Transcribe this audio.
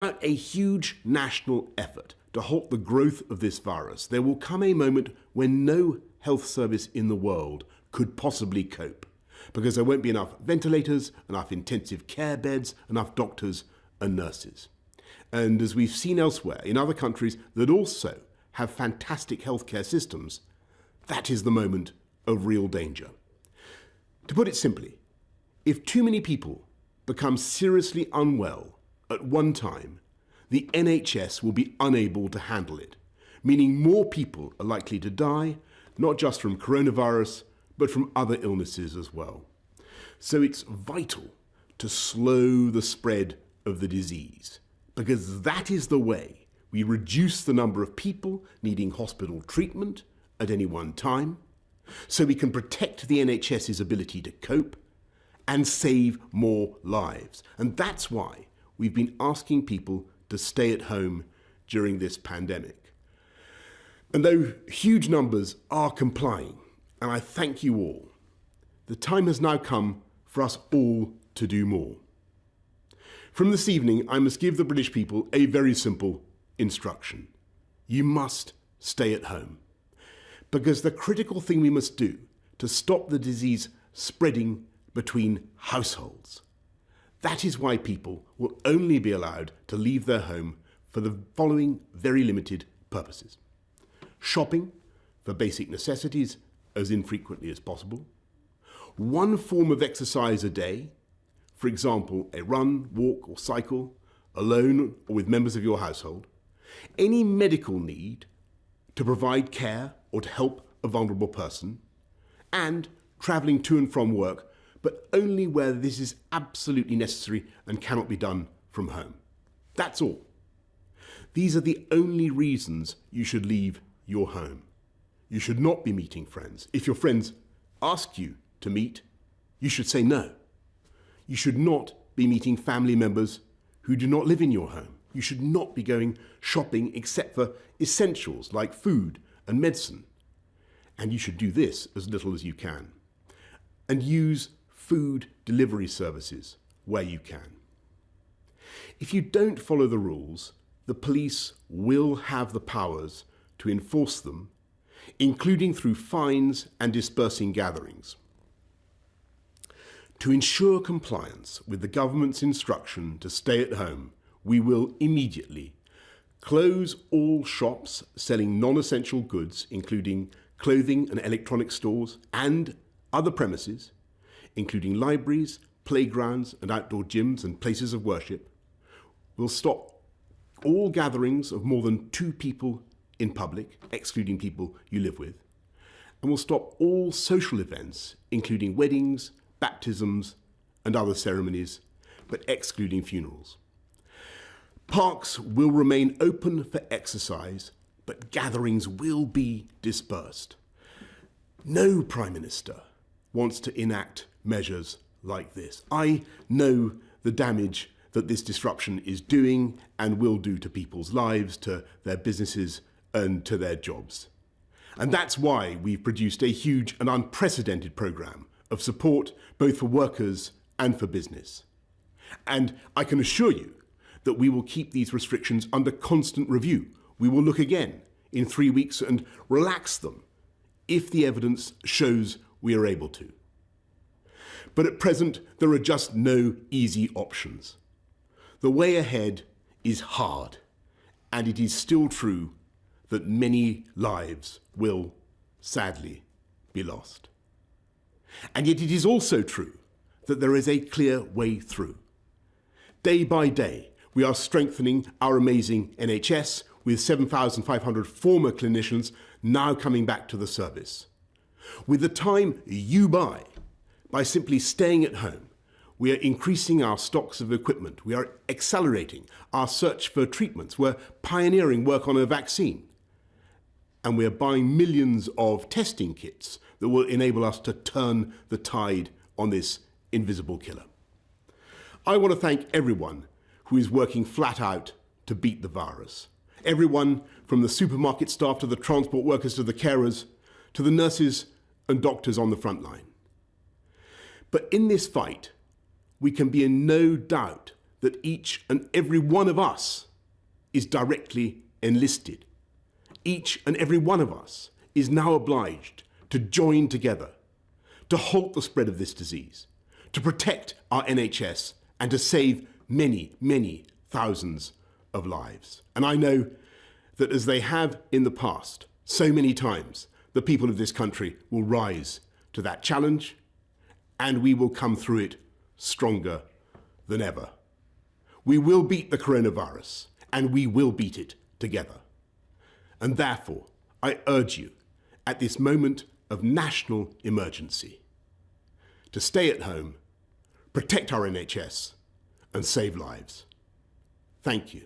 Without a huge national effort to halt the growth of this virus, there will come a moment when no health service in the world could possibly cope, because there won't be enough ventilators, enough intensive care beds, enough doctors and nurses. And as we've seen elsewhere in other countries that also have fantastic healthcare systems, that is the moment of real danger. To put it simply, if too many people become seriously unwell at one time, the NHS will be unable to handle it, meaning more people are likely to die, not just from coronavirus, but from other illnesses as well. So it's vital to slow the spread of the disease, because that is the way we reduce the number of people needing hospital treatment at any one time, so we can protect the NHS's ability to cope and save more lives. And that's why we've been asking people to stay at home during this pandemic. And though huge numbers are complying, and I thank you all, the time has now come for us all to do more. From this evening, I must give the British people a very simple instruction. You must stay at home, because the critical thing we must do to stop the disease spreading between households. That is why people will only be allowed to leave their home for the following very limited purposes. Shopping for basic necessities as infrequently as possible. One form of exercise a day, for example, a run, walk or cycle, alone or with members of your household. Any medical need to provide care or to help a vulnerable person, and travelling to and from work, but only where this is absolutely necessary and cannot be done from home. That's all. These are the only reasons you should leave your home. You should not be meeting friends. If your friends ask you to meet, you should say no. You should not be meeting family members who do not live in your home. You should not be going shopping except for essentials like food and medicine. And you should do this as little as you can. And use food delivery services where you can. If you don't follow the rules, the police will have the powers to enforce them, including through fines and dispersing gatherings. To ensure compliance with the government's instruction to stay at home, we will immediately close all shops selling non-essential goods, including clothing and electronic stores, and other premises, including libraries, playgrounds and outdoor gyms and places of worship. We'll stop all gatherings of more than 2 people in public, excluding people you live with. And we'll stop all social events, including weddings, baptisms and other ceremonies, but excluding funerals. Parks will remain open for exercise, but gatherings will be dispersed. No Prime Minister wants to enact measures like this. I know the damage that this disruption is doing and will do to people's lives, to their businesses and to their jobs. And that's why we've produced a huge and unprecedented programme of support both for workers and for business. And I can assure you that we will keep these restrictions under constant review. We will look again in 3 weeks and relax them if the evidence shows we are able to. But at present, there are just no easy options. The way ahead is hard, and it is still true that many lives will, sadly, be lost. And yet it is also true that there is a clear way through. Day by day, we are strengthening our amazing NHS with 7,500 former clinicians now coming back to the service. With the time you buy by simply staying at home, we are increasing our stocks of equipment. We are accelerating our search for treatments. We're pioneering work on a vaccine. And we are buying millions of testing kits that will enable us to turn the tide on this invisible killer. I want to thank everyone who is working flat out to beat the virus. Everyone from the supermarket staff to the transport workers to the carers to the nurses and doctors on the front line. But in this fight, we can be in no doubt that each and every one of us is directly enlisted. Each and every one of us is now obliged to join together to halt the spread of this disease, to protect our NHS and to save many, many thousands of lives. And I know that as they have in the past, so many times, the people of this country will rise to that challenge and we will come through it stronger than ever. We will beat the coronavirus and we will beat it together. And therefore, I urge you at this moment of national emergency to stay at home, protect our NHS and save lives. Thank you.